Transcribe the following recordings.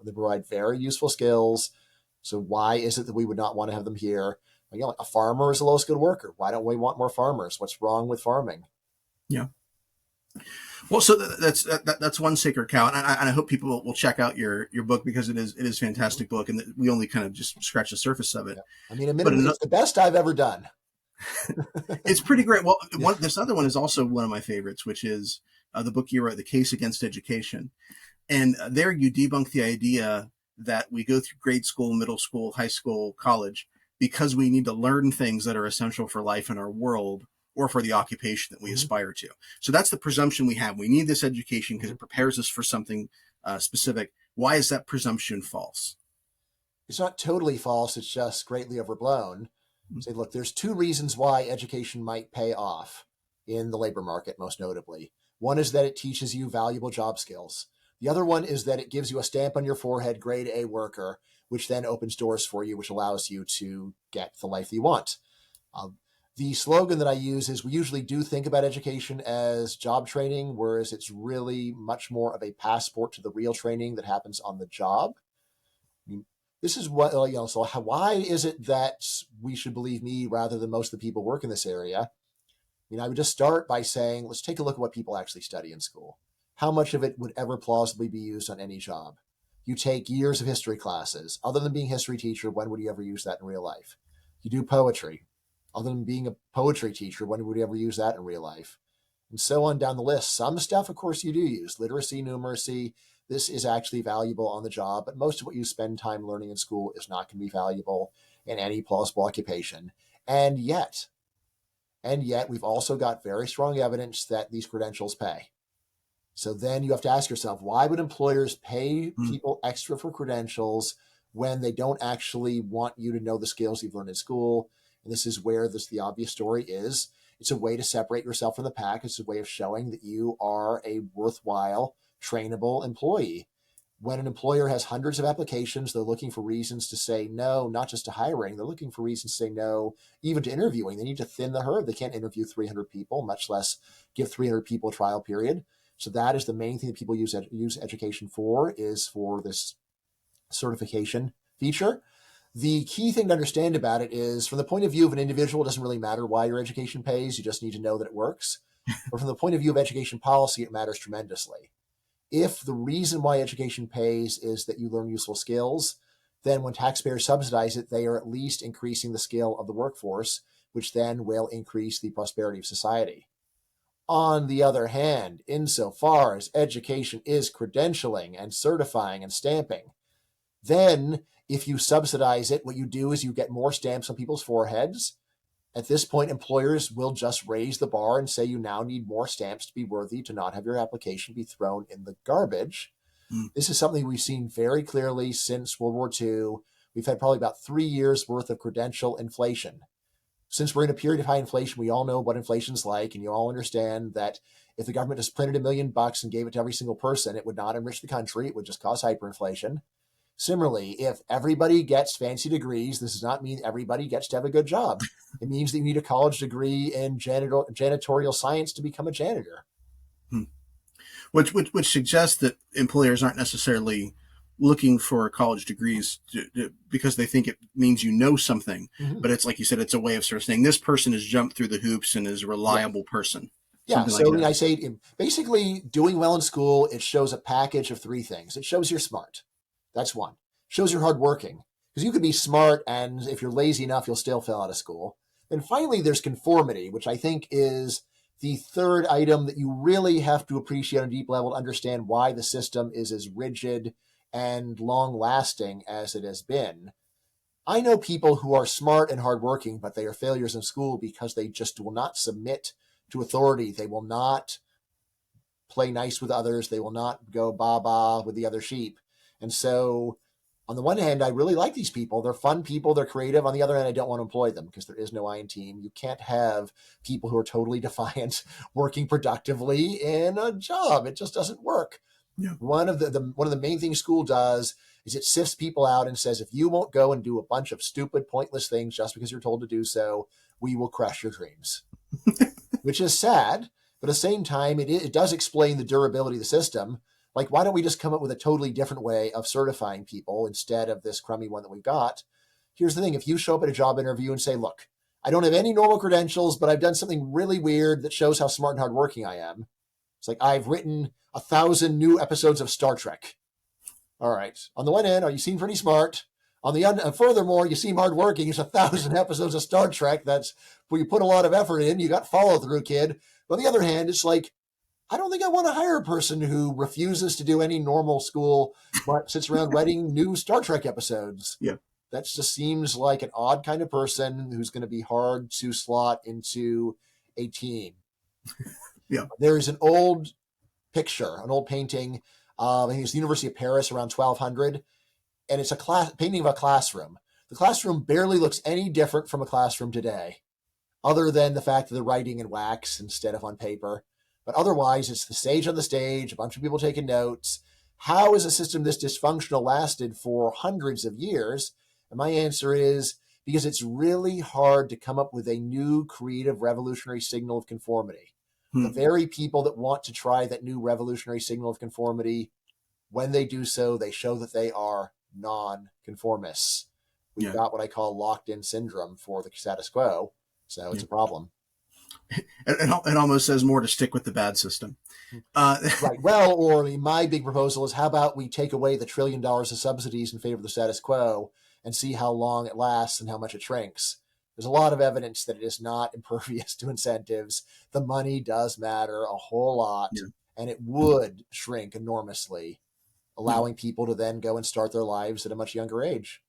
They provide very useful skills. So why is it that we would not want to have them here? A farmer is the lowest skilled worker. Why don't we want more farmers? What's wrong with farming? Yeah. Well, so that's one sacred cow, and I hope people will check out your book, because it is a fantastic book, and we only kind of just scratch the surface of it. Yeah. Admittedly, it's the best I've ever done. It's pretty great. Well, this other one is also one of my favorites, which is the book you wrote, The Case Against Education. And there you debunk the idea that we go through grade school, middle school, high school, college, because we need to learn things that are essential for life in our world or for the occupation that we aspire to. So that's the presumption we have. We need this education because it prepares us for something specific. Why is that presumption false? It's not totally false. It's just greatly overblown. Say, look, there's two reasons why education might pay off in the labor market, most notably. One is that it teaches you valuable job skills. The other one is that it gives you a stamp on your forehead, grade A worker, which then opens doors for you, which allows you to get the life that you want. The slogan that I use is we usually do think about education as job training, whereas it's really much more of a passport to the real training that happens on the job. This is what, so why is it that we should believe me rather than most of the people who work in this area? I would just start by saying, let's take a look at what people actually study in school. How much of it would ever plausibly be used on any job? You take years of history classes. Other than being a history teacher, when would you ever use that in real life? You do poetry. Other than being a poetry teacher, when would you ever use that in real life? And so on down the list. Some stuff, of course, you do use. Literacy, numeracy. This is actually valuable on the job, but most of what you spend time learning in school is not going to be valuable in any plausible occupation. And yet, we've also got very strong evidence that these credentials pay. So then you have to ask yourself, why would employers pay people extra for credentials when they don't actually want you to know the skills you've learned in school? And this is where the obvious story is. It's a way to separate yourself from the pack. It's a way of showing that you are a worthwhile, trainable employee. When an employer has hundreds of applications, they're looking for reasons to say no, not just to hiring. They're looking for reasons to say no, even to interviewing. They need to thin the herd. They can't interview 300 people, much less give 300 people a trial period. So that is the main thing that people use education for, is for this certification feature. The key thing to understand about it is, from the point of view of an individual, it doesn't really matter why your education pays. You just need to know that it works. But from the point of view of education policy, it matters tremendously. If the reason why education pays is that you learn useful skills, then when taxpayers subsidize it, they are at least increasing the skill of the workforce, which then will increase the prosperity of society. On the other hand, insofar as education is credentialing and certifying and stamping, then if you subsidize it, what you do is you get more stamps on people's foreheads. At this point, employers will just raise the bar and say you now need more stamps to be worthy to not have your application be thrown in the garbage. This is something we've seen very clearly since World War II. We've had probably about 3 years worth of credential inflation. Since we're in a period of high inflation, we all know what inflation's like, and you all understand that if the government just printed $1 million and gave it to every single person, it would not enrich the country. It would just cause hyperinflation. Similarly, if everybody gets fancy degrees, this does not mean everybody gets to have a good job. It means that you need a college degree in janitorial science to become a janitor. Which suggests that employers aren't necessarily looking for college degrees because they think it means you know something. But it's like you said, it's a way of sort of saying this person has jumped through the hoops and is a reliable person. Yeah, so like I say, basically doing well in school, it shows a package of 3 things. It shows you're smart. That's one. Shows you're hardworking, because you could be smart, and if you're lazy enough, you'll still fail out of school. And finally, there's conformity, which I think is the third item that you really have to appreciate on a deep level to understand why the system is as rigid and long-lasting as it has been. I know people who are smart and hardworking, but they are failures in school because they just will not submit to authority. They will not play nice with others. They will not go ba-ba with the other sheep. And so on the one hand, I really like these people. They're fun people. They're creative. On the other hand, I don't want to employ them because there is no I in team. You can't have people who are totally defiant working productively in a job. It just doesn't work. Yeah. One of the main things school does is it sifts people out and says, if you won't go and do a bunch of stupid, pointless things just because you're told to do so, we will crush your dreams. Which is sad, but at the same time, it does explain the durability of the system. Like, why don't we just come up with a totally different way of certifying people instead of this crummy one that we've got? Here's the thing. If you show up at a job interview and say, look, I don't have any normal credentials, but I've done something really weird that shows how smart and hardworking I am. It's like, I've written 1,000 new episodes of Star Trek. All right. On the one hand, you seem pretty smart. On the furthermore, you seem hardworking. It's 1,000 episodes of Star Trek. That's where you put a lot of effort in. You got follow through, kid. But on the other hand, it's like, I don't think I want to hire a person who refuses to do any normal school, but sits around writing new Star Trek episodes. Yeah. That just seems like an odd kind of person who's going to be hard to slot into a team. Yeah. There's an old picture, an old painting. I think it's the University of Paris around 1200. And it's a painting of a classroom. The classroom barely looks any different from a classroom today, other than the fact that they're writing in wax instead of on paper. But otherwise, it's the sage on the stage, a bunch of people taking notes. How is a system this dysfunctional lasted for hundreds of years? And my answer is because it's really hard to come up with a new creative revolutionary signal of conformity. The very people that want to try that new revolutionary signal of conformity, when they do so, they show that they are non-conformists. We've got what I call locked-in syndrome for the status quo, so it's a problem. It almost says more to stick with the bad system. Right. Well, or my big proposal is, how about we take away the $1 trillion of subsidies in favor of the status quo and see how long it lasts and how much it shrinks. There's a lot of evidence that it is not impervious to incentives. The money does matter a whole lot, and it would shrink enormously, allowing people to then go and start their lives at a much younger age.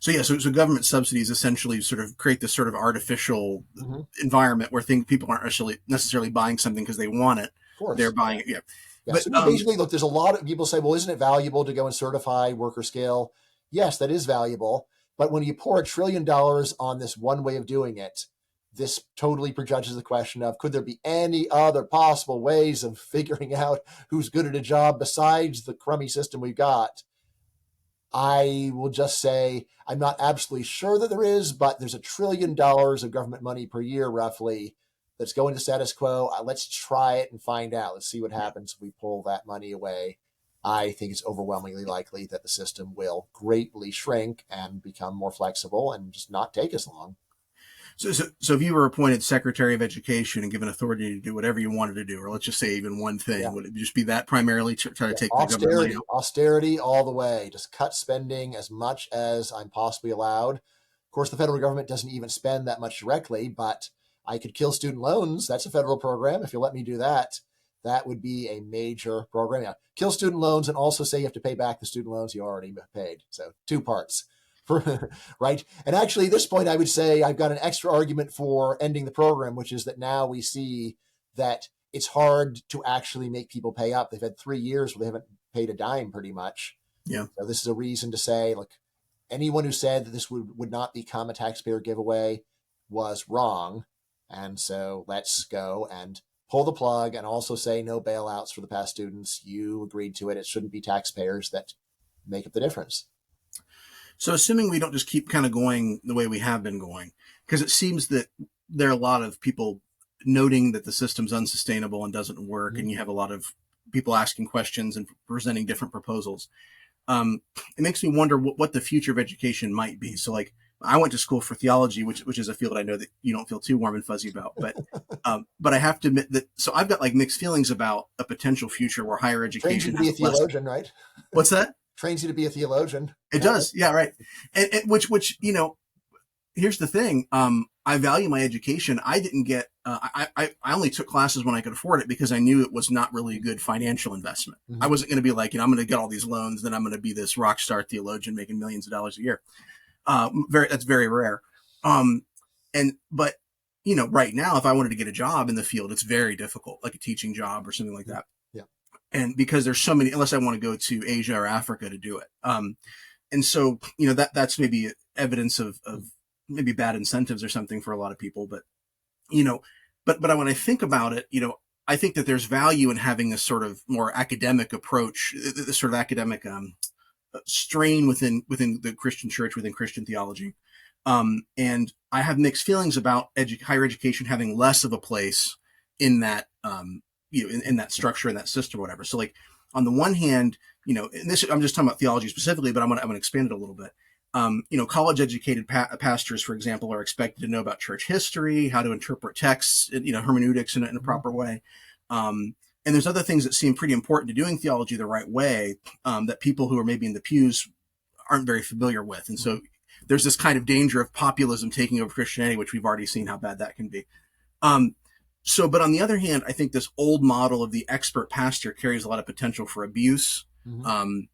So government subsidies essentially sort of create this sort of artificial environment where people aren't necessarily buying something because they want it. Of course. They're buying it. Yeah. But so basically, look, there's a lot of people say, well, isn't it valuable to go and certify worker scale? Yes, that is valuable. But when you pour $1 trillion on this one way of doing it, this totally prejudges the question of, could there be any other possible ways of figuring out who's good at a job besides the crummy system we've got? I will just say I'm not absolutely sure that there is, but there's $1 trillion of government money per year, roughly, that's going to status quo. Let's try it and find out. Let's see what happens if we pull that money away. I think it's overwhelmingly likely that the system will greatly shrink and become more flexible and just not take as long. So if you were appointed Secretary of Education and given authority to do whatever you wanted to do, or let's just say even one thing, would it just be that primarily to try to take the government money out? Austerity all the way. Just cut spending as much as I'm possibly allowed. Of course, the federal government doesn't even spend that much directly, but I could kill student loans. That's a federal program. If you let me do that, that would be a major program. Yeah. Kill student loans and also say you have to pay back the student loans you already paid. So 2 parts. Right. And actually, at this point, I would say I've got an extra argument for ending the program, which is that now we see that it's hard to actually make people pay up. They've had 3 years where they haven't paid a dime pretty much. Yeah. So this is a reason to say, look, anyone who said that this would not become a taxpayer giveaway was wrong. And so let's go and pull the plug and also say no bailouts for the past students. You agreed to it. It shouldn't be taxpayers that make up the difference. So assuming we don't just keep kind of going the way we have been going, because it seems that there are a lot of people noting that the system's unsustainable and doesn't work, and you have a lot of people asking questions and presenting different proposals. It makes me wonder what the future of education might be. So like, I went to school for theology, which is a field I know that you don't feel too warm and fuzzy about, but I have to admit that, so I've got like mixed feelings about a potential future where higher education trains you to be a theologian, right? What's that? Trains you to be a theologian. It does. Yeah. Right. And which, you know, here's the thing. I value my education. I didn't get, I only took classes when I could afford it because I knew it was not really a good financial investment. I wasn't going to be like, you know, I'm going to get all these loans, then I'm going to be this rock star theologian making millions of dollars a year. That's very rare. But you know, right now, if I wanted to get a job in the field, it's very difficult, like a teaching job or something like that. Yeah. And because there's so many, unless I want to go to Asia or Africa to do it. And so, you know, that's maybe evidence of maybe bad incentives or something for a lot of people, but, you know, but when I think about it, you know, I think that there's value in having a sort of more academic approach, this sort of academic, strain within the Christian church, within Christian theology. And I have mixed feelings about higher education having less of a place in that, you know, in that structure, in that system or whatever. So like, on the one hand, and this, I'm just talking about theology specifically, but I'm going to expand it a little bit. College educated pastors, for example, are expected to know about church history, how to interpret texts, hermeneutics in a proper way. And there's other things that seem pretty important to doing theology the right way, that people who are maybe in the pews aren't very familiar with. And so there's this kind of danger of populism taking over Christianity, which we've already seen how bad that can be. But on the other hand, I think this old model of the expert pastor carries a lot of potential for abuse. And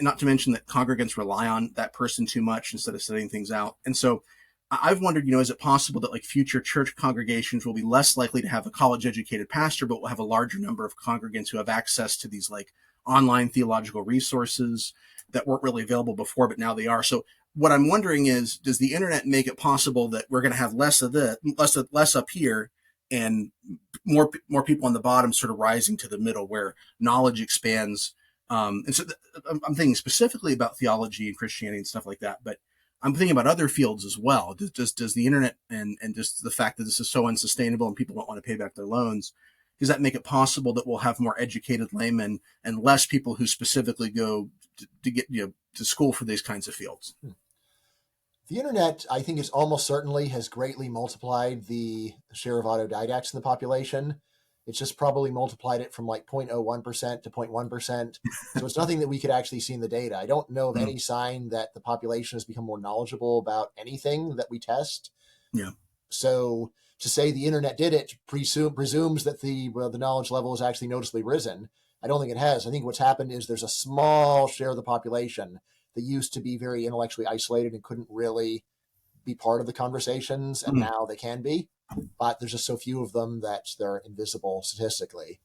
not to mention that congregants rely on that person too much instead of studying things out. And so I've wondered, is it possible that like future church congregations will be less likely to have a college educated pastor, but will have a larger number of congregants who have access to these like online theological resources that weren't really available before, but now they are. So what I'm wondering is, does the internet make it possible that we're going to have less up here and more people on the bottom sort of rising to the middle where knowledge expands? And so I'm thinking specifically about theology and Christianity and stuff like that, but I'm thinking about other fields as well. Does the internet and just the fact that this is so unsustainable and people don't want to pay back their loans, does that make it possible that we'll have more educated laymen and less people who specifically go to get to school for these kinds of fields? The internet, I think, is almost certainly has greatly multiplied the share of autodidacts in the population. It's just probably multiplied it from like 0.01% to 0.1%. So it's nothing that we could actually see in the data. I don't know of any sign that the population has become more knowledgeable about anything that we test. Yeah. So to say the internet did it presumes that the knowledge level has actually noticeably risen. I don't think it has. I think what's happened is there's a small share of the population that used to be very intellectually isolated and couldn't really be part of the conversations, and now they can be. But there's just so few of them that they're invisible statistically.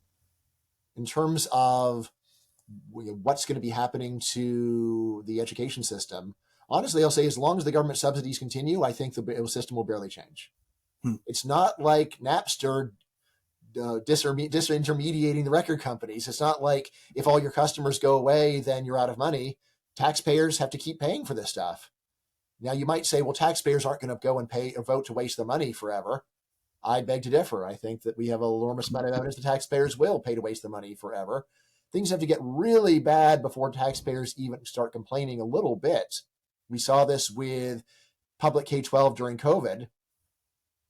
In terms of what's going to be happening to the education system, honestly, I'll say as long as the government subsidies continue, I think the system will barely change. It's not like Napster disintermediating the record companies. It's not like if all your customers go away, then you're out of money. Taxpayers have to keep paying for this stuff. Now, you might say, well, taxpayers aren't going to go and pay or vote to waste their money forever. I beg to differ. I think that we have an enormous amount of evidence the taxpayers will pay to waste their money forever. Things have to get really bad before taxpayers even start complaining a little bit. We saw this with public K-12 during COVID.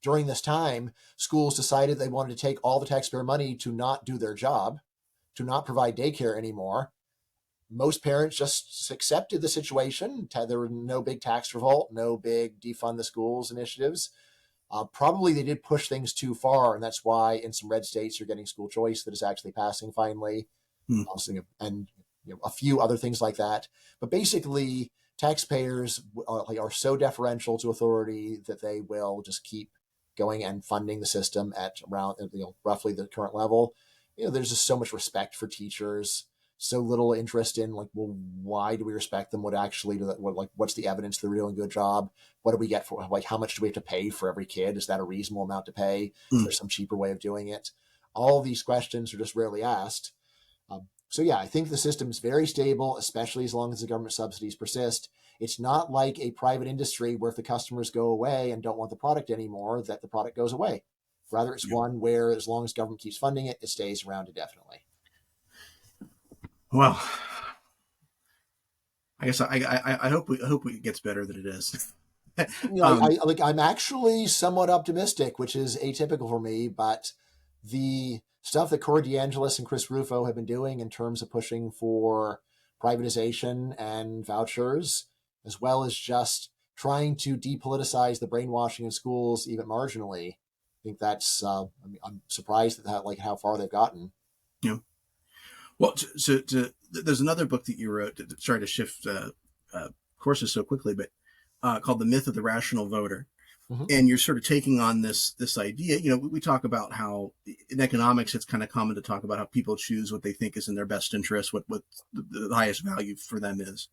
During this time, schools decided they wanted to take all the taxpayer money to not do their job, to not provide daycare anymore. Most parents just accepted the situation. There were no big tax revolt, no big defund the schools initiatives. Probably they did push things too far, and that's why in some red states you're getting school choice that is actually passing finally, and a few other things like that. But basically, taxpayers are so deferential to authority that they will just keep going and funding the system at around roughly the current level. There's just so much respect for teachers. So little interest in why do we respect them? What's the evidence they're doing a good job? What do we get for how much do we have to pay for every kid? Is that a reasonable amount to pay? Is there some cheaper way of doing it? All of these questions are just rarely asked. So I think the system is very stable, especially as long as the government subsidies persist. It's not like a private industry where if the customers go away and don't want the product anymore, that the product goes away. Rather, it's one where as long as government keeps funding it, it stays around indefinitely. Well, I guess I hope it gets better than it is. I'm actually somewhat optimistic, which is atypical for me. But the stuff that Corey DeAngelis and Chris Rufo have been doing in terms of pushing for privatization and vouchers, as well as just trying to depoliticize the brainwashing in schools even marginally, I think that's. I'm surprised at that, how far they've gotten. Yeah. Well, there's another book that you wrote. Sorry to shift courses so quickly, but called "The Myth of the Rational Voter," and you're sort of taking on this idea. We talk about how in economics it's kind of common to talk about how people choose what they think is in their best interest, what the highest value for them is.